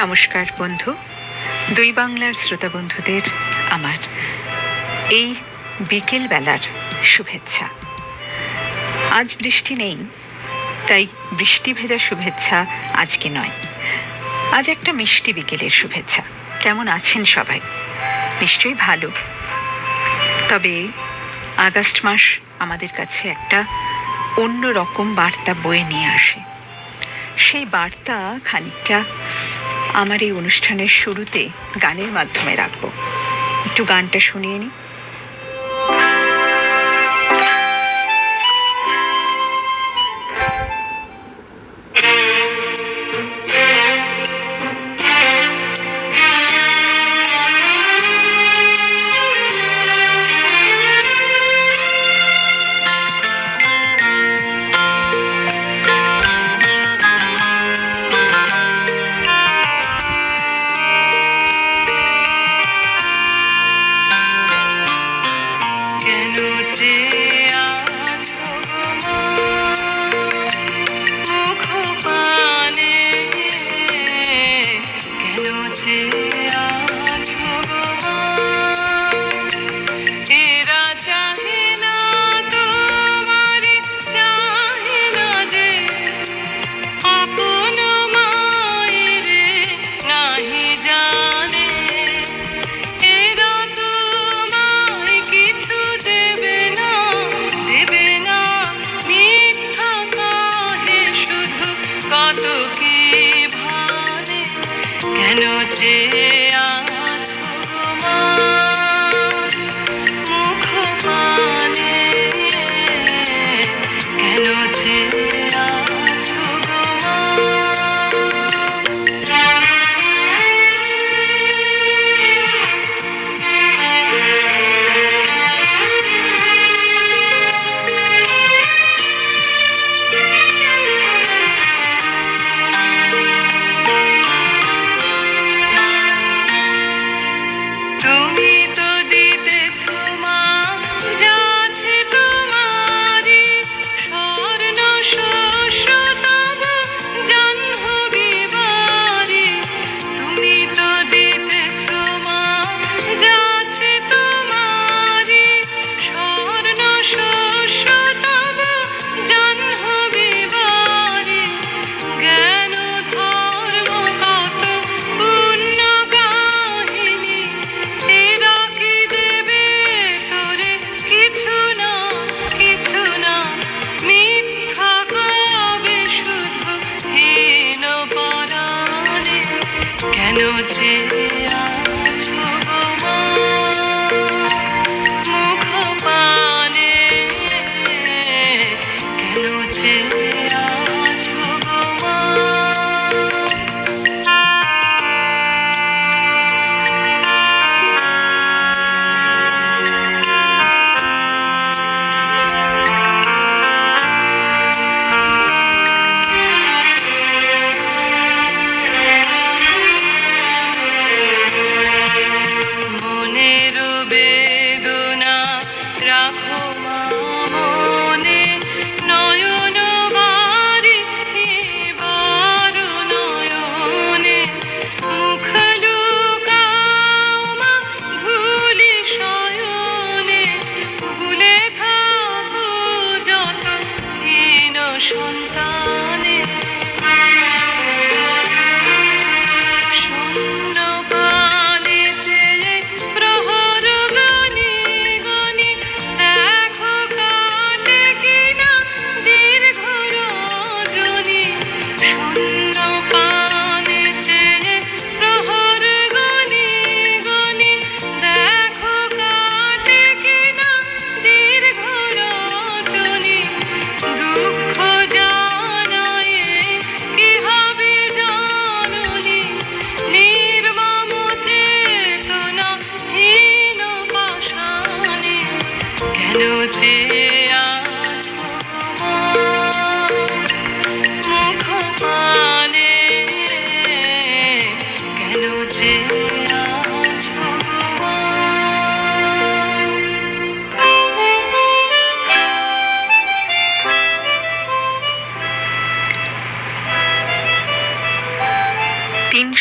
নমস্কার বন্ধু, দুই বাংলার শ্রোতা বন্ধুদের আমার এই বিকেল বেলার শুভেচ্ছা। আজ বৃষ্টি নেই, তাই বৃষ্টি ভেজা শুভেচ্ছা আজকে নয়, আজ একটা মিষ্টি বিকেলের শুভেচ্ছা। কেমন আছেন সবাই? নিশ্চয়ই ভালো। তবে আগস্ট মাস আমাদের কাছে একটা অন্য রকম বার্তা বয়ে নিয়ে আসে। সেই বার্তা খানিকটা আমার এই অনুষ্ঠানের শুরুতে গানের মাধ্যমে রাখবো। একটু গানটা শুনিয়ে নিই।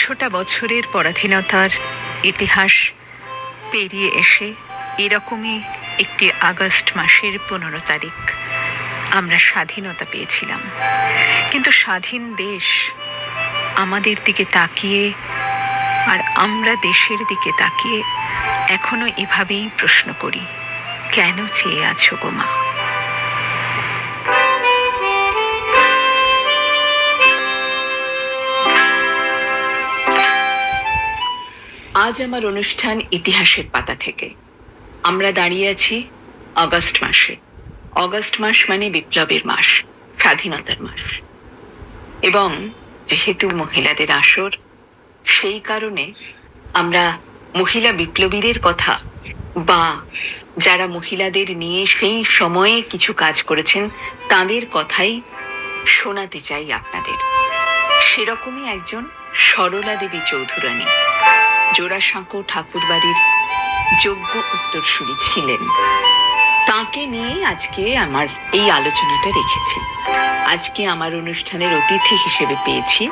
150টা বছরের পরাধীনতার ইতিহাস পেরিয়ে এসে এরকমই একটি আগস্ট মাসের 15 তারিখ আমরা স্বাধীনতা পেয়েছিলাম। কিন্তু স্বাধীন দেশ আমাদের দিকে তাকিয়ে আর আমরা দেশের দিকে তাকিয়ে এখনো এভাবেই প্রশ্ন করি, কেন চেয়ে আছো গো মা? আজ আমার অনুষ্ঠান ইতিহাসের পাতা থেকে। আমরা দাঁড়িয়ে আছি অগস্ট মাসে। অগস্ট মাস মানে বিপ্লবের মাস, স্বাধীনতার মাস। এবং যেহেতু মহিলাদের আসর, সেই কারণে আমরা মহিলা বিপ্লবীদের কথা বা যারা মহিলাদের নিয়ে সেই সময়ে কিছু কাজ করেছেন তাদের কথাই শোনাতে চাই আপনাদের। সেরকমই একজন সরলা দেবী চৌধুরানী, জোড়াসাঁকো ঠাকুরবাড়ির যোগ্য উত্তরসূরি ছিলেন। তাকে নিয়ে আজকে আমার এই আলোচনাটা রেখেছি। আজকে আমার অনুষ্ঠানের অতিথি হিসেবে পেয়েছি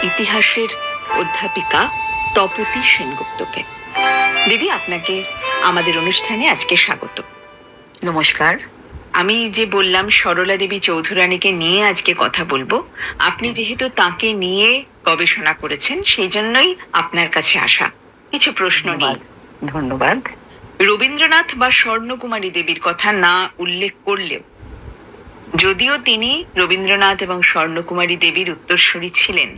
ইতিহাসের অধ্যাপিকা তপতী সেনগুপ্তকে। দিদি, আপনাকে আমাদের অনুষ্ঠানে আজকে স্বাগত। নমস্কার। আমি যে বললাম সরলা দেবী চৌধুরানীকে নিয়ে আজকে কথা বলবো, আপনি যেহেতু তাকে নিয়ে গবেষণা করেছেন সেই জন্যই আপনার কাছে আসা। কিছু প্রশ্ন নেই। ধন্যবাদ। রবীন্দ্রনাথ বা স্বর্ণকুমারী দেবীর কথা না উল্লেখ করলেও, যদিও তিনি রবীন্দ্রনাথ এবং স্বর্ণকুমারী দেবীর উত্তরসূরি ছিলেন,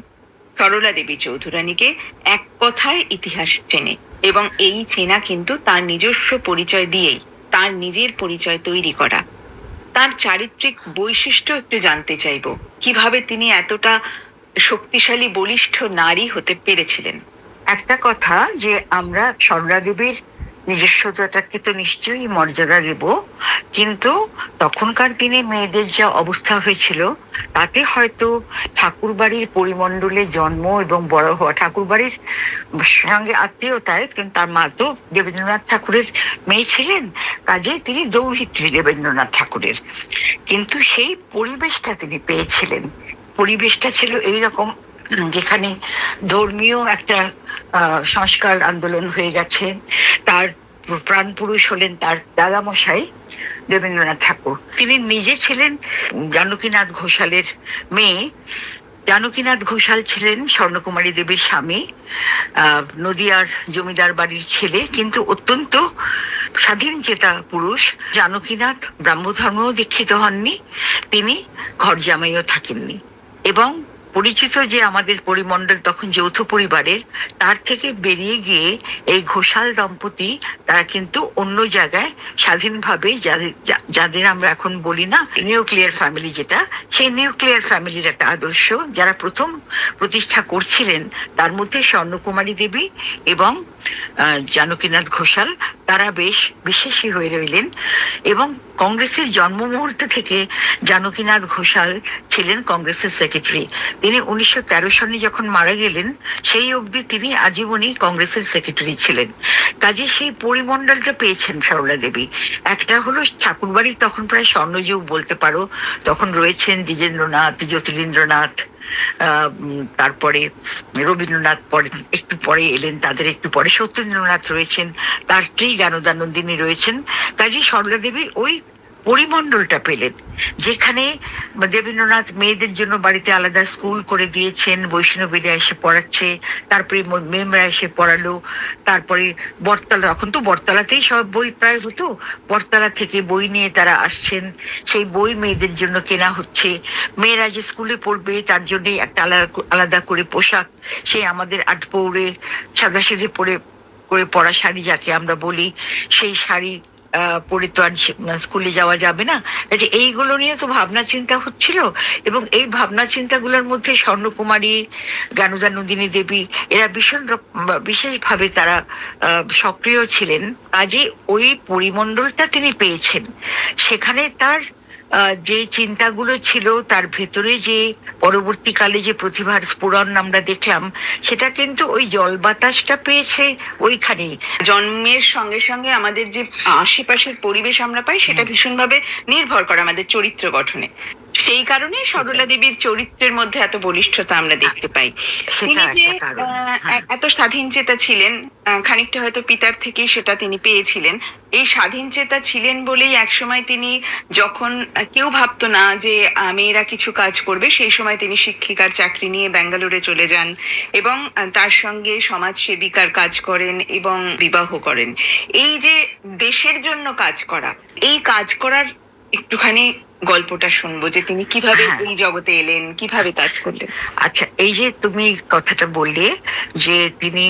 সরলা দেবী চৌধুরানীকে এক কথায় ইতিহাস চেনে, এবং এই চেনা কিন্তু তার নিজস্ব পরিচয় দিয়েই, তার নিজের পরিচয় তৈরি করা। তার চারিত্রিক বৈশিষ্ট্য একটু জানতে চাইব, কিভাবে তিনি এতটা শক্তিশালী বলিষ্ঠ নারী হতে পেরেছিলেন। একটা কথা যে আমরা সরলা দেবীর নিজস্বতাকে তো নিশ্চয়ই মর্যাদা দেব, কিন্তু তখনকার দিনে মেয়েদের যা অবস্থা হয়েছিল তাতে হয়তো ঠাকুরবাড়ির পরিমণ্ডলে জন্ম এবং বড় হওয়া, ঠাকুরবাড়ির সঙ্গে আত্মীয়তায়, কিন্তু তার মা তো দেবেন্দ্রনাথ ঠাকুরের মেয়ে ছিলেন, কাজে তিনি দৌহিত্রী দেবেন্দ্রনাথ ঠাকুরের। কিন্তু সেই পরিবেশটা তিনি পেয়েছিলেন। পরিবেশটা ছিল এইরকম, যেখানে ধর্মীয় একটা সংস্কার আন্দোলন হয়ে গেছে। তার প্রাণ পুরুষ হলেন তার দাদামশাই দেবেন্দ্রনাথ ঠাকুর। তিনি নিজে ছিলেন জানকীনাথ ঘোষালের মেয়ে। জানকীনাথ ঘোষাল ছিলেন স্বর্ণকুমারী দেবীর স্বামী, নদিয়ার জমিদার বাড়ির ছেলে, কিন্তু অত্যন্ত স্বাধীন চেতা পুরুষ। জানকীনাথ ব্রাহ্মধর্মেও দীক্ষিত হননি, তিনি ঘর জামাইও থাকেননি। এবং পরিচিত যে আমাদের পরিমণ্ডল তখন যৌথ পরিবারের, তার থেকে বেরিয়ে গিয়ে এই ঘোষাল দম্পতি তারা কিন্তু অন্য জায়গায় স্বাধীনভাবে, যাদের আমরা এখন বলি না নিউক্লিয়ার ফ্যামিলি, যেটা সেই নিউক্লিয়ার ফ্যামিলির একটা আদর্শ যারা প্রথম প্রতিষ্ঠা করছিলেন, তার মধ্যে স্বর্ণকুমারী দেবী এবং জানকীনাথ ঘোষাল তারা বেশ বিশেষী হয়ে রইলেন। এবং কংগ্রেসের জন্ম মুহূর্ত থেকে জানকীনাথ ঘোষাল ছিলেন কংগ্রেসের সেক্রেটারি। তিনি 1913 সালে যখন মারা গেলেন সেই অবধি তিনি আজীবনই কংগ্রেসের সেক্রেটারি ছিলেন। কাজে সেই পরিমণ্ডলটা পেয়েছেন সরলা দেবী। একটা হলো ঠাকুরবাড়ির তখন প্রায় স্বর্ণযুগ বলতে পারো, তখন রয়েছেন দ্বিজেন্দ্রনাথ, জ্যোতিরিন্দ্রনাথ, তারপরে রবীন্দ্রনাথ পরে একটু পরে এলেন, তাদের একটু পরে সত্যেন্দ্রনাথ রয়েছেন, তার স্ত্রী জ্ঞানদানন্দিনী রয়েছেন। কাজী সরলা দেবী ওই পরিমণ্ডলটা পেলেন, যেখানে দেবেন্দ্রনাথ মেয়েদের জন্য বাড়িতে আলাদা স্কুল করে দিয়েছেন, বৈষ্ণবীরা এসে পড়াচ্ছে, তারপরে মেমরা এসে পড়ালো, তারপরে বটতলা, তখন তো বটতলাতেই সব বই প্রায় হতো, বটতলা থেকে বই নিয়ে তারা আসছেন, সেই বই মেয়েদের জন্য কেনা হচ্ছে। মেয়েরা যে স্কুলে পড়বে তার জন্য একটা আলাদা করে পোশাক, সে আমাদের আটপৌরে সাদাসিধে করে পরা শাড়ি যাকে আমরা বলি, সেই শাড়ি পরে তো আর স্কুলে যাওয়া যাবে না। এইগুলো নিয়ে তো ভাবনা চিন্তা হচ্ছিল, এবং এই ভাবনা চিন্তাগুলোর মধ্যে স্বর্ণকুমারী, জ্ঞানদানন্দিনী দেবী এরা বিশেষভাবে তারা সক্রিয় ছিলেন। কাজে ওই পরিমণ্ডলটা তিনি পেয়েছেন। সেখানে তার যে চিন্তাগুলো ছিল, তার ভেতরে যে পরবর্তীকালে যে প্রতিভার স্ফুরণ আমরা দেখলাম, সেটা কিন্তু ওই জল বাতাসটা পেয়েছে ওইখানেই। জন্মের সঙ্গে সঙ্গে আমাদের যে আশেপাশের পরিবেশ আমরা পাই সেটা ভীষণভাবে নির্ভর করে আমাদের চরিত্র গঠনে। সেই কারণে সরলা দেবীর চরিত্রের মধ্যে এত বলিষ্ঠতা আমরা দেখতে পাই। সেটা তিনি যে একটা কারণ। হ্যাঁ। এত স্বাধীনচেতা ছিলেন, খানিকটা হয়তো পিতার থেকেই সেটা তিনি পেয়েছিলেন। এই স্বাধীনচেতা ছিলেন বলেই একসময় তিনি, যখন কেউ ভাবতো না যে মেয়েরা কিছু কাজ করবে, সেই সময় তিনি শিক্ষিকার চাকরি নিয়ে ব্যাঙ্গালোরে চলে যান এবং তার সঙ্গে সমাজ সেবিকার কাজ করেন এবং বিবাহ করেন। এই যে দেশের জন্য কাজ করা, এই কাজ করার একটুখানি গল্পটা শুনবো, যে তিনি কিভাবে হ্যাঁ। এই জগতে এলেন, কিভাবে কাজ করলেন। আচ্ছা, এই যে তুমি কথাটা বললে যে তিনি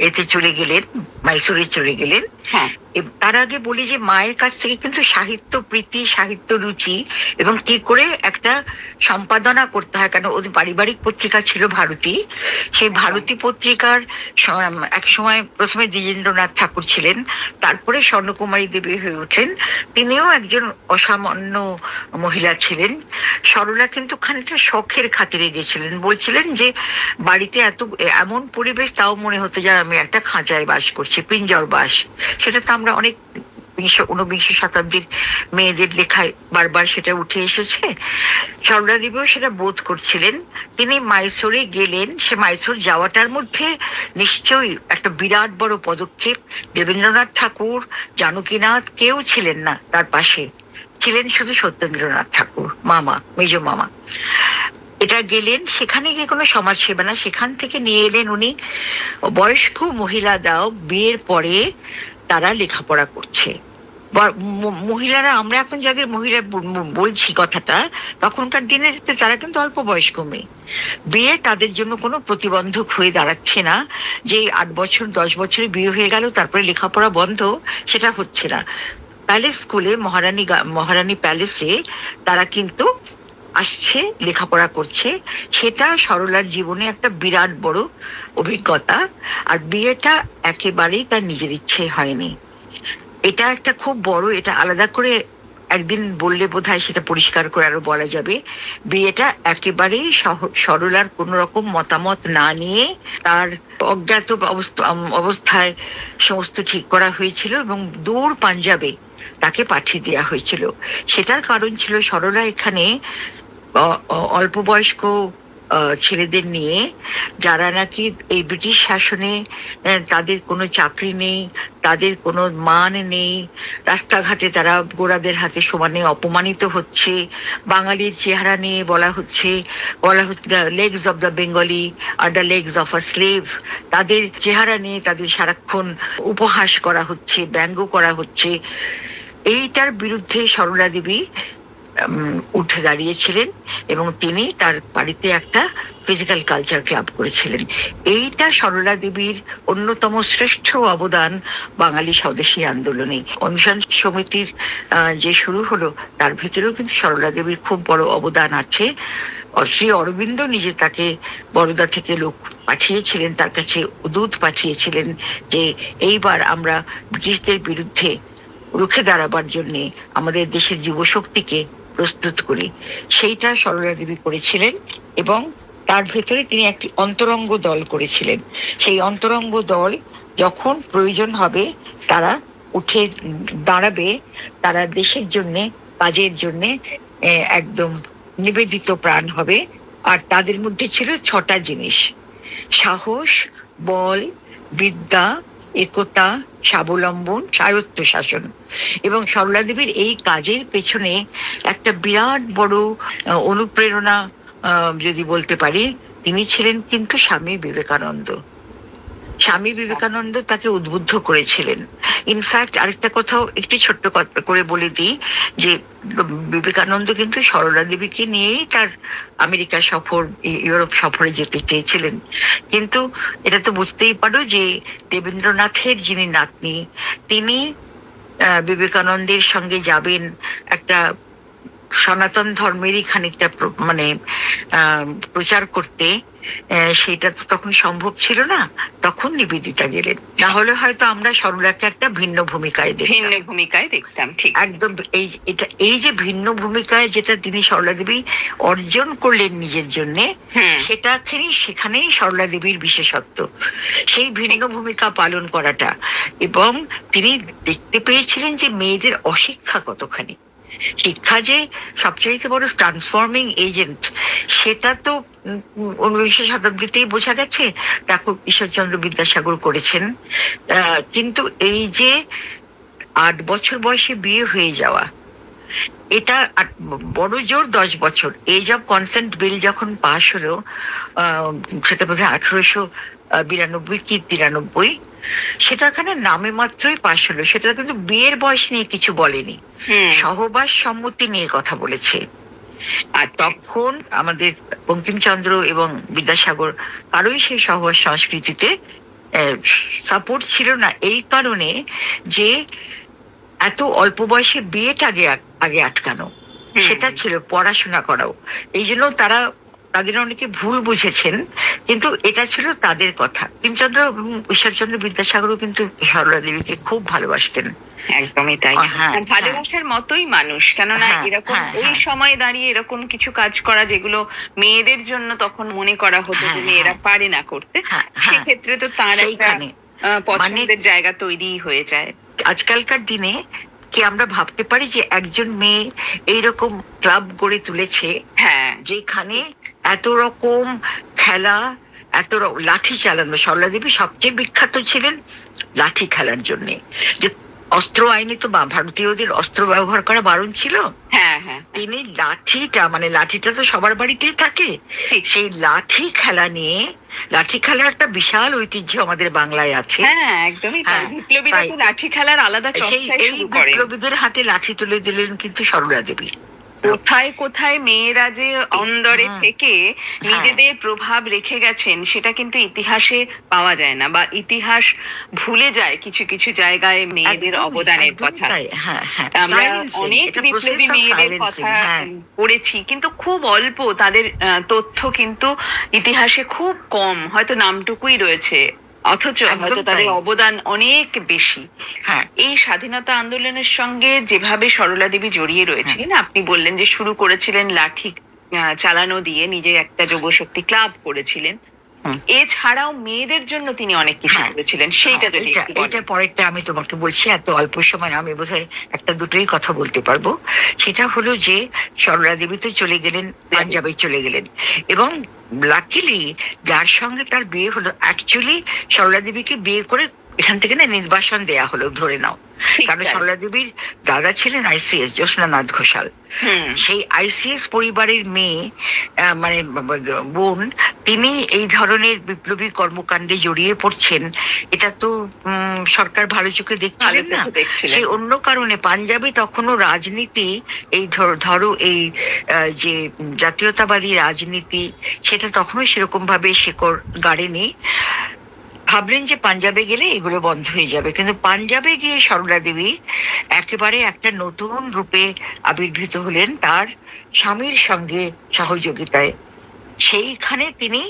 এতে চলে গেলেন, মাইসোরে চলে গেলেন, হ্যাঁ, তার আগে বলি যে মায়ের কাছ থেকে কিন্তু সাহিত্য প্রীতি, সাহিত্য রুচি এবং কি করে একটা সম্পাদনা করতে হয়, কারণ ওদের পারিবারিক পত্রিকা ছিল ভারতী। সেই ভারতী পত্রিকার এক সময় প্রথমে দ্বিজেন্দ্রনাথ ঠাকুর ছিলেন, তারপরে স্বর্ণকুমারী দেবী হয়ে ওঠেন। তিনিও একজন অসামান্য মহিলা ছিলেন। সরলা কিন্তু খানিকটা শখের খাতিরে গেছিলেন, বলছিলেন যে বাড়িতে এমন পরিবেশ, তাও মনে হতো যে আমি একটা খাঁচায় বাস করছি, পিঞ্জর বাস। সেটা তো আমরা অনেক ঊনবিংশ শতাব্দীর মেয়েদের লেখায় বারবার সেটা উঠে এসেছে। সরলা দেবীও সেটা বোধ করছিলেন। তিনি মাইসোরে গেলেন। সে মাইসোর যাওয়াটার মধ্যে নিশ্চয়ই একটা বিরাট বড় পদক্ষেপ। দেবেন্দ্রনাথ ঠাকুর, জানকীনাথ কেউ ছিলেন না তার পাশে, ছিলেন শুধু সত্যেন্দ্রনাথ ঠাকুর, মামা, মেজ মামা। এটা গেলেন, সেখানে গিয়ে কোনো সমাজ সেবা না, সেখান থেকে নিয়ে এলেন উনি বয়স্ক মহিলারাও বিয়ের পরে তারা লেখাপড়া করছে। মহিলারা, আমরা এখন যাদের মহিলা বলছি কথাটা, তখনকার দিনে তারা কিন্তু অল্প বয়স্ক মেয়ে। বিয়ে তাদের জন্য কোনো প্রতিবন্ধক হয়ে দাঁড়াচ্ছে না, যে 8 বছর 10 বছরে বিয়ে হয়ে গেল তারপরে লেখাপড়া বন্ধ, সেটা হচ্ছে না। প্যালেস স্কুলে, মহারানী প্যালেসে তারা কিন্তু আসছে, লেখাপড়া করছে। সেটা সরলার জীবনে একটা বিরাট বড় অভিজ্ঞতা। আর বিয়েটা একেবারেই তার নিজের ইচ্ছে হয়নি। এটা একটা খুব বড়, এটা আলাদা করে একদিন বললে বোধহয় সেটা পরিষ্কার করে আরো বলা যাবে। বিয়েটা একেবারেই সরলার কোন রকম মতামত না নিয়ে, তার অজ্ঞাত অবস্থায় সমস্ত ঠিক করা হয়েছিল এবং দূর পাঞ্জাবে তাকে পাঠিয়ে দেওয়া হয়েছিল। সেটার কারণ ছিল সরলা এখানে অল্প বয়স্ক ছেলেদের নিয়ে, যারা নাকি এই ব্রিটিশ শাসনে তাদের কোনো চাকরি নেই, তাদের কোনো মান নেই, রাস্তাঘাটে তারা গোড়াদের হাতে সমানে অপমানিত হচ্ছে। বাঙালির চেহারা নিয়ে বলা হচ্ছে the legs of the Bengali are the legs of a slave. তাদের চেহারা নিয়ে তাদের সারাক্ষণ উপহাস করা হচ্ছে, ব্যঙ্গ করা হচ্ছে। এইটার বিরুদ্ধে সরলা দেবী উঠে দাঁড়িয়েছিলেন এবং তিনি তার বাড়িতে একটা ফিজিক্যাল কালচার ক্লাব করেছিলেন। এইটা সরলা দেবীর অন্যতম শ্রেষ্ঠ অবদান বাঙালি স্বদেশী আন্দোলনে। অনুসন্ধান সমিতির যে শুরু হলো, তার ভেতরেও কিন্তু সরলা দেবীর খুব বড় অবদান আছে। শ্রী অরবিন্দ নিজে তাকে বরোদা থেকে লোক পাঠিয়েছিলেন, তার কাছে দূত পাঠিয়েছিলেন যে এইবার আমরা ব্রিটিশদের বিরুদ্ধে রুখে দাঁড়াবার জন্য আমাদের দেশের যুবশক্তিকে প্রস্তুত করি। সেইটা সরলা দেবী করেছিলেন এবং তার ভেতরে তিনি একটি অন্তরঙ্গ দল করেছিলেন। সেই অন্তরঙ্গ দল যখন প্রয়োজন হবে তারা উঠে দাঁড়াবে, তারা দেশের জন্য, কাজের জন্য একদম নিবেদিত প্রাণ হবে। আর তাদের মধ্যে ছিল 6টা জিনিস: সাহস, বল, বিদ্যা, একতা, স্বাবলম্বন, স্বায়ত্ত শাসন। এবং সরলা দেবীর এই কাজের পেছনে একটা বিরাট বড় অনুপ্রেরণা যদি বলতে পারি, তিনি ছিলেন কিন্তু স্বামী বিবেকানন্দ। স্বামী বিবেকানন্দ তাকে উদ্বুদ্ধ করেছিলেন। ইনফ্যাক্ট আরেকটা কথাও একটি ছোট্ট কথা করে বলে দিই, যে বিবেকানন্দ কিন্তু সরলা দেবীকে নিয়েই তার আমেরিকা সফর, ইউরোপ সফরে যেতে চেয়েছিলেন। কিন্তু এটা তো বুঝতেই পারো যে দেবেন্দ্রনাথের যিনি নাতনি, তিনি বিবেকানন্দের সঙ্গে যাবেন একটা সনাতন ধর্মেরই খানিকটা মানে প্রচার করতে, সেটা তো তখন সম্ভব ছিল না। তখন নিবেদিতা গেলেন, না হলে হয়তো আমরা সরলাকে একটা ভিন্ন ভূমিকায় দেখতাম। ঠিক একদম। এই যে ভিন্ন ভূমিকায় যেটা তিনি সরলা দেবী অর্জন করলেন নিজের জন্য, সেখানেই সরলা দেবীর বিশেষত্ব, সেই ভিন্ন ভূমিকা পালন করাটা। এবং তিনি দেখতে পেয়েছিলেন যে মেয়েদের অশিক্ষা কতখানি। শিক্ষা যে সবচাইতে বড় ট্রান্সফর্মিং এজেন্ট, সেটা তো 19 শতাব্দীতেই বোঝা গেছে। দেখো ঈশ্বরচন্দ্র বিদ্যাসাগর করেছেন। কিন্তু এই যে 8 বছর বয়সে বিয়ে হয়ে যাওয়া, এটা বড় জোর 10 বছর। এজ অফ কনসেন্ট বিল যখন পাশ হলো, সেটা বোধহয় 1892 কি 93, সেটা এখানে নামে মাত্রই পাশ হলো, সেটা কিন্তু বিয়ের বয়স নিয়ে কিছু বলেনি, সহবাস সম্মতি নিয়ে কথা বলেছে। আর তখন আমাদের বঙ্কিমচন্দ্র এবং বিদ্যাসাগর কারোই সেই সহবাস সংস্কৃতিতে সাপোর্ট ছিল না, এই কারণে যে এত অল্প বয়সে বিয়েটা আগে আটকানো, সেটা ছিল পড়াশোনা করাও। এই জন্য তাদের অনেকে ভুল বুঝেছেন, কিন্তু এটা ছিল তাদের কথা। বঙ্কিমচন্দ্র এবং ঈশ্বরচন্দ্র বিদ্যাসাগরও কিন্তু সরলা দেবীকে খুব ভালোবাসতেন। একদমই তাই। হ্যাঁ, ভালোবাসার মতোই মানুষ, কেননা হ্যাঁ, এরকম হ্যাঁ, ওই হ্যাঁ। সময়ে দাঁড়িয়ে এরকম কিছু কাজ করা যেগুলো মেয়েদের জন্য তখন মনে করা হতো যে হ্যাঁ, মেয়েরা হ্যাঁ। পারে না করতে, হ্যাঁ, হ্যাঁ। সেক্ষেত্রে তো তার একটা সেইখানে পছন্দের জায়গা তৈরি হয়ে যায়। আজকালকার দিনে কি আমরা ভাবতে পারি যে একজন মেয়ে এইরকম ক্লাব গড়ে তুলেছে, হ্যাঁ, যেখানে এত রকম খেলা, লাঠি চালানো। সরলা দেবী সবচেয়ে বিখ্যাত ছিলেন লাঠি খেলার জন্য। যে অস্ত্র আইনে তো ভারতীয়দের অস্ত্র ব্যবহার করা বারণ ছিল, হ্যাঁ, হ্যাঁ, তিনি লাঠিটা তো সবার বাড়িতেই থাকে, ঠিক। সেই লাঠি খেলা নিয়ে, লাঠি খেলার একটা বিশাল ঐতিহ্য আমাদের বাংলায় আছে। হ্যাঁ, একদমই তাই। হ্যাঁ, বিপ্লবীরা তাই। তো লাঠি খেলার আলাদা সেই চর্চাই এই শুরু করেন। বিপ্লবীদের হাতে লাঠি তুলে দিলেন কিন্তু সরলা দেবী। কোথায় কোথায় মেয়েরা যে অন্দরে হুম। থেকে নিজেদের প্রভাব রেখে গেছেন, সেটা কিন্তু ইতিহাসে পাওয়া যায় না, বা ইতিহাস ভুলে যায় কিছু কিছু জায়গায় মেয়েদের একদমই, অবদানের একদমই কথা। তাই। হ্যাঁ, হ্যাঁ। আমরা Silencing, অনেক এটা বিপ্লবী process of মেয়েদের silencing, কথা হ্যাঁ। পড়েছি, কিন্তু খুব অল্প তাদের তথ্য কিন্তু ইতিহাসে খুব কম, হয়তো নামটুকুই রয়েছে, অথচ একদম হয়তো তাদের তাই। অবদান অনেক বেশি। হ্যাঁ, এই স্বাধীনতা আন্দোলনের সঙ্গে যেভাবে সরলা দেবী জড়িয়ে রয়েছিলেন, আপনি বললেন যে শুরু করেছিলেন লাঠি চালানো দিয়ে, নিজের একটা যুবশক্তি ক্লাব করেছিলেন। হুম। এছাড়াও মেয়েদের জন্য তিনি অনেক কিছু হ্যাঁ। করেছিলেন, সেইটা যদি একটু বলেন। এটা পরেরটা আমি তোমাকে বলছি, এত অল্প সময় আমি বোধহয় একটা দুটোই কথা বলতে পারবো। সেটা হলো যে সরলা দেবী তো চলে গেলেন, পাঞ্জাবে চলে গেলেন, এবং লাকিলি যার সঙ্গে তার বিয়ে হলো, অ্যাকচুয়ালি সরলা দেবীকে বিয়ে করে এখান থেকে না নির্বাসন দেয়া হলো, ধরে নাও। ঠিক কারণ তাই। সরলা দেবীর দাদা ছিলেন আইসিএস, জ্যোৎস্নানাথ ঘোষাল। হুম, সেই আইসিএস পরিবারের মেয়ে, মানে বোন, তিনি এই ধরনের বিপ্লবী কর্মকাণ্ডে জড়িয়ে পড়ছেন, এটা তো সরকার ভালো চোখে ভালো দেখছিলেন না। চোখে দেখছিলেন। সেই অন্য কারণে পাঞ্জাবে তখনও রাজনীতি, এই ধরো এই যে জাতীয়তাবাদী রাজনীতি, সেটা তখনও সেরকম ভাবে শিকড় গাড়েনি। ভাবলেন যে পাঞ্জাবে গেলে এগুলো বন্ধ হয়ে যাবে, কিন্তু পাঞ্জাবে গিয়ে সরলা দেবী একেবারে একটা নতুন রূপে আবির্ভূত হলেন তার স্বামীর সঙ্গে সহযোগিতায়। সেইখানে তিনি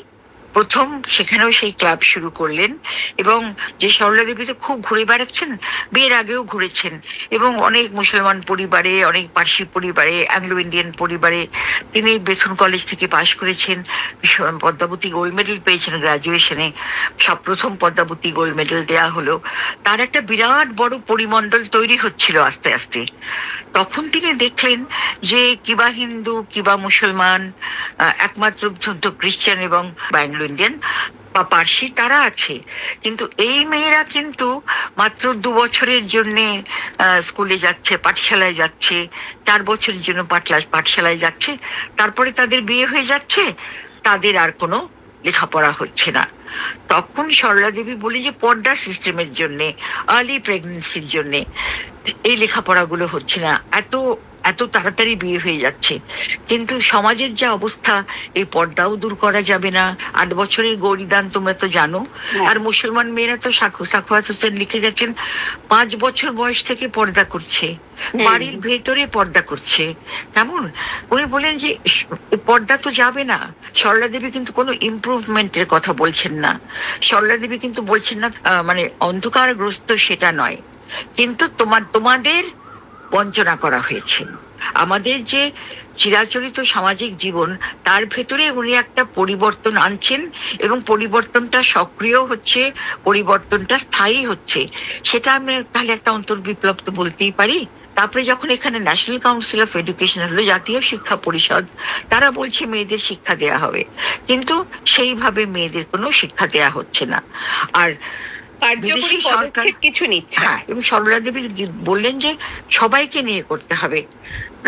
প্রথম সেখানেও সেই ক্লাব শুরু করলেন, এবং যে সরলা দেবী তো খুব ঘুরে বেড়াচ্ছেন, বিয়ের আগেও ঘুরেছেন, এবং অনেক মুসলমান পরিবারে, অনেক পার্সি পরিবারে, অ্যাংলো ইন্ডিয়ান পরিবারে তিনি বেথুন কলেজ থেকে পাশ করেছেন, পদ্মাবতী গোল্ড মেডেল পেয়েছেন গ্রাজুয়েশনে, প্রথম পদ্মাবতী গোল্ড মেডেল দেয়া হলো। তার একটা বিরাট বড় পরিমণ্ডল তৈরি হচ্ছিল আস্তে আস্তে। তখন তিনি দেখলেন যে কিবা হিন্দু কিবা মুসলমান, একমাত্র খ্রিস্টান এবং অ্যাংলো ইন্ডিয়ান বা পার্সি তারা আছে, কিন্তু এই মেয়েরা কিন্তু মাত্র 2 বছরের জন্য স্কুলে যাচ্ছে, পাঠশালায় যাচ্ছে, 4 বছরের জন্য পাঠশালায় যাচ্ছে, তারপরে তাদের বিয়ে হয়ে যাচ্ছে, তাদের আর কোনো লেখাপড়া হচ্ছে না। তখন সরলা দেবী বলি যে পর্দা সিস্টেমের জন্য, আর্লি প্রেগনেন্সির জন্য এই লেখাপড়াগুলো হচ্ছে না, এত এত তাড়াতাড়ি বিয়ে হয়ে যাচ্ছে। কিন্তু সমাজের যা অবস্থা, এই পর্দাও দূর করা যাবে না। 8 বছরের গৌরীদান তোমরা তো জানো। আর মুসলমান মেয়েরা তো সাখাওয়াত হোসেন লিখে গেছেন 5 বছর বয়স থেকে পর্দা করছে, বাড়ির ভেতরে পর্দা করছে। কেমন উনি বলেন যে পর্দা তো যাবে না। সরলা দেবী কিন্তু কোনো ইমপ্রুভমেন্টের কথা বলছেন না, সরলা দেবী কিন্তু বলছেন না মানে অন্ধকারগ্রস্ত সেটা নয়, কিন্তু তোমাদের বঞ্চনা করা হয়েছে। আমাদের যে চিরাচরিত সামাজিক জীবন, তার ভেতরে উনি একটা পরিবর্তন আনছেন, এবং পরিবর্তনটা সক্রিয় হচ্ছে, পরিবর্তনটা স্থায়ী হচ্ছে। সেটা আমি তাহলে একটা অন্তর্বিপ্লব তো বলতেই পারি, তারপরে যখন এখানে ন্যাশনাল কাউন্সিল অফ এডুকেশন হলো, জাতীয় শিক্ষা পরিষদ, তারা বলছে মেয়েদের শিক্ষা দেয়া হবে, কিন্তু সেইভাবে মেয়েদের কোনো শিক্ষা দেয়া হচ্ছে না। আর কার্যকরী বিদেশি সরকার, পদক্ষেপ কিছু নিচ্ছে না। হ্যাঁ, এবং সরলা দেবী বললেন যে সবাইকে নিয়ে করতে হবে,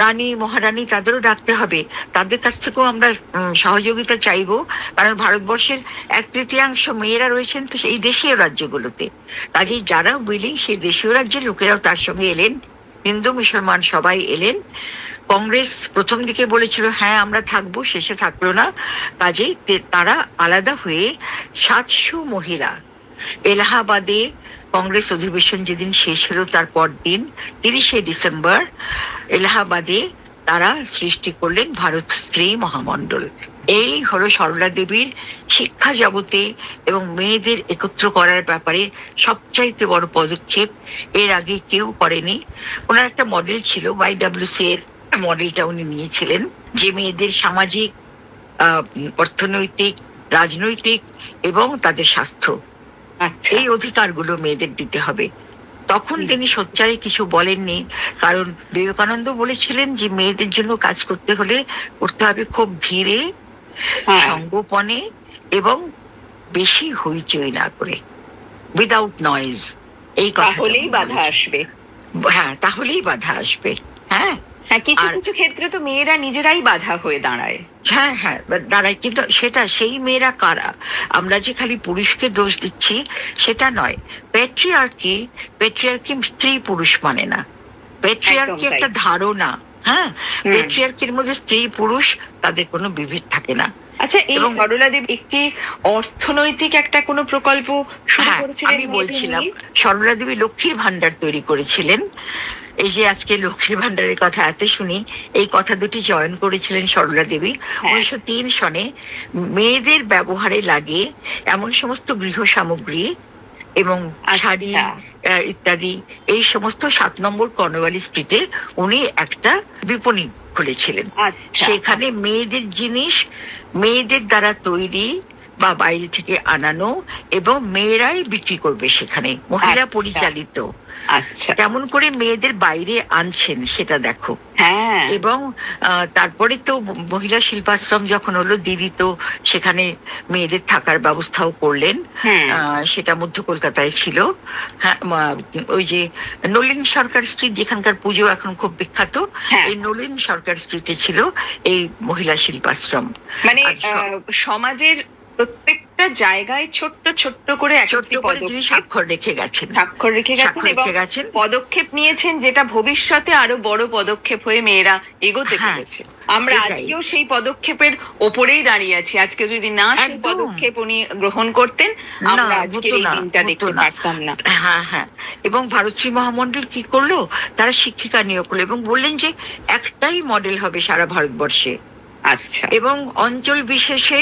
রানী মহারানী তাদেরও ডাকতে হবে, তাদের কাছ থেকেও আমরা সহযোগিতা চাইবো, কারণ ভারতবর্ষের 1/3 মেয়েরা রয়েছেন তো এই দেশীয় রাজ্যগুলোতে। কাজেই যারা উইলিং সেই দেশীয় রাজ্যের লোকেরাও তার সঙ্গে এলেন, হিন্দু মুসলমান সবাই এলেন। কংগ্রেস প্রথম দিকে বলেছিল হ্যাঁ আমরা থাকবো, শেষে থাকলো না। কাজেই তারা আলাদা হয়ে 700 মহিলা এলাহাবাদে কংগ্রেস অধিবেশন যেদিন শেষ হলো তার পরদিন 30শে ডিসেম্বর এলাহাবাদে তারা সৃষ্টি করলেন ভারত স্ত্রী মহামণ্ডল। এই হলো সরলা দেবীর শিক্ষা জগতে এবং মেয়েদের একত্র করার ব্যাপারে সবচাইতে বড় পদক্ষেপ। এর আগে কেউ করেনি। ওনার একটা মডেল ছিল, YWC এর মডেলটা উনি নিয়েছিলেন, যে মেয়েদের সামাজিক, অর্থনৈতিক, রাজনৈতিক এবং তাদের স্বাস্থ্য, আচ্ছা, এই অধিকারগুলো মেয়েদের দিতে হবে। তখন তিনি সোচ্চারে কিছু বলেননি, কারণ বিবেকানন্দ বলেছিলেন যে মেয়েদের জন্য কাজ করতে হলে করতে হবে খুব ধীরে, হ্যাঁ, সঙ্গোপনে এবং বেশি হইচই না করে, উইদাউট নয়েজ। এই কথা তাহলেই বাধা আসবে। হ্যাঁ, তাহলেই বাধা আসবে। হ্যাঁ হ্যাঁ, কিছু আর- কিছু ক্ষেত্রে তো মেয়েরা নিজেরাই বাধা হয়ে দাঁড়ায়। হ্যাঁ হ্যাঁ, দাঁড়ায়, কিন্তু সেটা সেই মেয়েরা কারা? আমরা যে খালি পুরুষকে দোষ দিচ্ছি সেটা নয়। প্যাট্রিয়ার্কি স্ত্রী পুরুষ মানে না। প্যাট্রিয়ার্কি একদম তাই। একটা ধারণা। হ্যাঁ, হুম। প্যাট্রিয়ার্কির মধ্যে স্ত্রী পুরুষ তাদের কোনো বিভেদ থাকে না। আচ্ছা, এই এবং- সরলা দেব একটি অর্থনৈতিক একটা কোনো প্রকল্প শুরু হ্যাঁ, করেছিলেন আমি মেয়েদের বলছিলাম নিয়ে? সরলা দেবী লক্ষ্মীর ভান্ডার তৈরি করেছিলেন। এই যে আজকে লক্ষ্মীর ভান্ডারের কথা এত শুনি, এই কথা দুটি চয়ন করেছিলেন সরলা দেবী হ্যাঁ। 1903 সনে। মেয়েদের ব্যবহারে লাগে এমন সমস্ত গৃহ সামগ্রী এবং আচ্ছা। শাড়ি ইত্যাদি, এই সমস্ত 7 নম্বর কর্নওয়ালি স্ট্রিটে উনি একটা বিপণী খুলেছিলেন। আচ্ছা, সেখানে মেয়েদের জিনিস, মেয়েদের দ্বারা তৈরি বা বাইরে থেকে আনানো, এবং মেয়েরাই বিক্রি করবে সেখানে, মহিলা আচ্ছা। পরিচালিত। আচ্ছা, কেমন করে মেয়েদের বাইরে আনছেন সেটা দেখো। হ্যাঁ, এবং তারপরে তো মহিলা শিল্পাশ্রম যখন হলো, দিদি তো সেখানে মেয়েদের থাকার ব্যবস্থাও করলেন। হুম, সেটা মধ্য কলকাতায় ছিল। হ্যাঁ, ওই যে নলিন সরকার স্ট্রিট যেখানকার পুজো এখন খুব বিখ্যাত, হ্যাঁ। এই নলিন সরকার স্ট্রিটে ছিল এই মহিলা শিল্পাশ্রম। মানে আর সমাজের প্রত্যেকটা জায়গায় ছোট্ট ছোট্ট করে ছোট্ট একটি করে তিনি পদক্ষেপ স্বাক্ষর রেখে গেছেন। স্বাক্ষর রেখে গেছেন স্বাক্ষর এবং রেখে গেছেন। পদক্ষেপ নিয়েছেন, যেটা ভবিষ্যতে আরো বড় পদক্ষেপ হয়ে মেয়েরা এগোতে হ্যাঁ, পেরেছে। আমরা এটাই। আজকেও সেই পদক্ষেপের ওপরেই দাঁড়িয়ে আছি। আজকে যদি না সেই একদম। পদক্ষেপ উনি গ্রহণ করতেন, আমরা না, আজকের হতো এই না, দিনটা হতো দেখতে না। পারতাম না। হ্যাঁ হ্যাঁ, এবং ভারতশ্রী মহামণ্ডল কি করলো, তারা শিক্ষিকা নিয়োগ করলো এবং বললেন যে একটাই মডেল হবে সারা ভারতবর্ষে, আচ্ছা, এবং অঞ্চল বিশেষে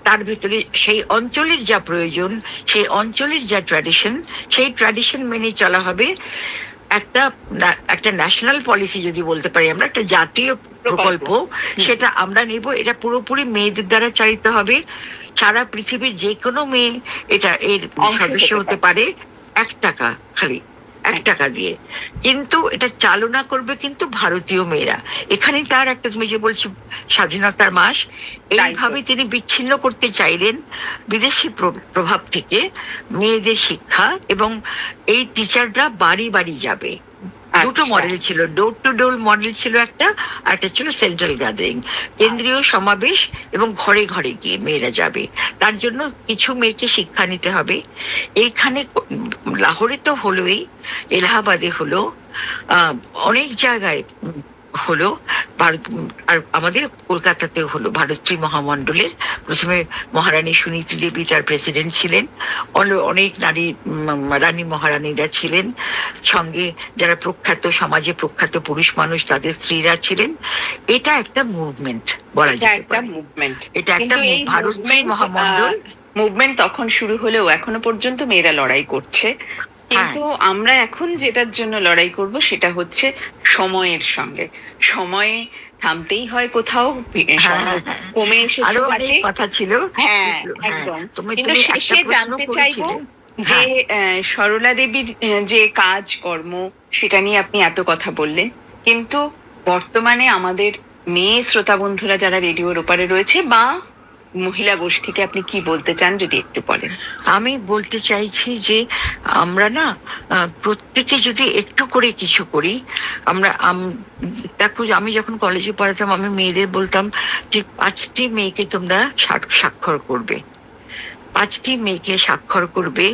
তার ভিতরে সেই অঞ্চলের যা প্রয়োজন, সেই অঞ্চলের যা ট্র্যাডিশন, সেই ট্র্যাডিশন মেনে চলা হবে। একটা ন্যাশনাল পলিসি যদি বলতে পারি আমরা, একটা জাতীয় প্রকল্প, সেটা আমরা নেব। এটা পুরোপুরি মেয়েদের দ্বারা চালিত হবে। সারা পৃথিবীর যে কোনো মেয়ে এর অংশ সদস্য হতে হতে পারে, 1 টাকা, খালি 1 টাকা দিয়ে। কিন্তু এটা চালনা করবে কিন্তু ভারতীয় মেয়েরা। এখানেই তার একটা, তুমি যে বলছো স্বাধীনতার মাস, এইভাবে তিনি বিচ্ছিন্ন করতে চাইলেন বিদেশি প্রভাব থেকে মেয়েদের শিক্ষা, এবং এই টিচাররা বাড়ি বাড়ি যাবে। দুটো আচ্ছা। মডেল ছিল, ডোর টু ডোর মডেল ছিল একটা, আর একটা ছিল সেন্ট্রাল গ্যাদারিং, কেন্দ্রীয় সমাবেশ, এবং ঘরে ঘরে গিয়ে মেয়েরা যাবে। তার জন্য কিছু মেয়েকে শিক্ষা নিতে হবে। এইখানে লাহোরে তো হলোই, এলাহাবাদে হলো, অনেক জায়গায় হলো, আর আমাদের কলকাতাতেও হলো। ভারতশ্রী মহামণ্ডলের প্রথমে মহারানী সুনীতি দেবী তার প্রেসিডেন্ট ছিলেন, অনেক নারী রানী মহারানীরা ছিলেন, সঙ্গে যারা প্রখ্যাত, সমাজে প্রখ্যাত পুরুষ মানুষ তাদের স্ত্রীরা ছিলেন। এটা একটা মুভমেন্ট বলা এটা যেতে একটা পারে। মুভমেন্ট। এটা একটা কিন্তু এই ভারতশ্রী মহামণ্ডল মুভমেন্ট তখন শুরু হলেও এখনো পর্যন্ত মেয়েরা লড়াই করছে। কিন্তু আমরা এখন যেটার জন্য লড়াই করব সেটা হচ্ছে সময়ের সঙ্গে। সময়ে থামতেই হয় কোথাও, সময় কমে এসেছে আরো বটে। অনেক কথা ছিল। হ্যাঁ, হ্যাঁ, একদম। তুমি কিন্তু একটা শেষে প্রশ্ন জানতে চাইবো করেছিলে। যে সরলা দেবীর যে কাজ কর্ম সেটা নিয়ে আপনি এত কথা বললেন, কিন্তু বর্তমানে আমাদের মেয়ে শ্রোতা বন্ধুরা যারা রেডিওর ওপারে রয়েছে বা মহিলা গোষ্ঠীকে আপনি কি বলতে চান যদি একটু বলেন। আমি বলতে চাইছি যে আমরা না প্রত্যেকে যদি একটু করে কিছু করি। দেখো, আমি যখন কলেজে পড়াতাম আমি মেয়েদের বলতাম যে 5টি মেয়েকে তোমরা স্বাক্ষর করবে, 5টি মেয়েকে স্বাক্ষর করবে,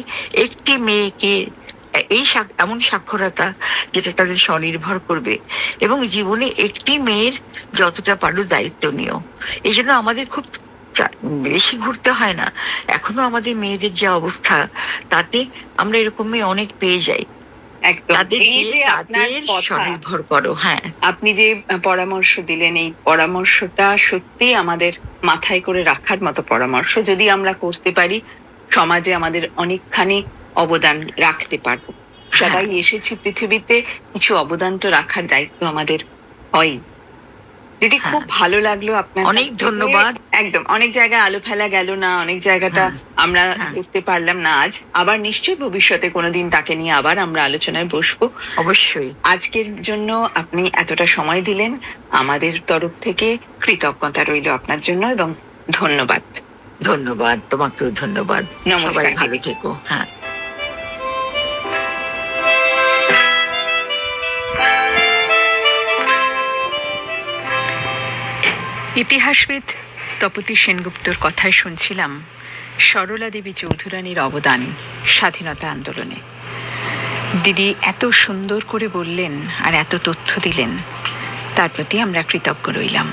একটি মেয়েকে এমন সাক্ষরতা যেটা তাদের স্বনির্ভর করবে, এবং জীবনে একটি মেয়ের যতটা পারো দায়িত্ব নিও। এই জন্য আমাদের খুব বেশি ঘুরতে হয় না। এখনো আমাদের মেয়েদের যে অবস্থা, তাতে আমরা এরকম মেয়ে অনেক পেয়ে যাই। একদম। তাদের এই যে আপনার কথা, স্বনির্ভর করো। হ্যাঁ, আপনি যে পরামর্শ দিলেন, এই পরামর্শটা সত্যি আমাদের মাথায় করে রাখার মতো পরামর্শ। যদি আমরা করতে পারি, সমাজে আমাদের অনেকখানি অবদান রাখতে পারবো। সবাই এসেছি পৃথিবীতে, কিছু অবদান তো রাখার দায়িত্ব আমাদের হয়। দিদি, খুব ভালো লাগলো আপনার অনেক ধন্যবাদ। একদম, অনেক জায়গায় আলো ফেলা গেল না, অনেক জায়গাটা আমরা বুঝতে পারলাম না আজ। আবার নিশ্চয়ই ভবিষ্যতে কোনোদিন তাকে নিয়ে আবার আমরা আলোচনায় বসবো। অবশ্যই। আজকের জন্য আপনি এতটা সময় দিলেন, আমাদের তরফ থেকে কৃতজ্ঞতা রইল আপনার জন্য, এবং ধন্যবাদ। ধন্যবাদ, তোমাকেও ধন্যবাদ। নমস্কার। সবাই ভালো থেকো। হ্যাঁ। ইতিহাসবিদ তপতী সেনগুপ্তর কথায় শুনছিলাম সরলা দেবী চৌধুরানীর অবদান স্বাধীনতা আন্দোলনে। দিদি এত সুন্দর করে বললেন আর এত তথ্য দিলেন, তার প্রতি আমরা কৃতজ্ঞ রইলাম।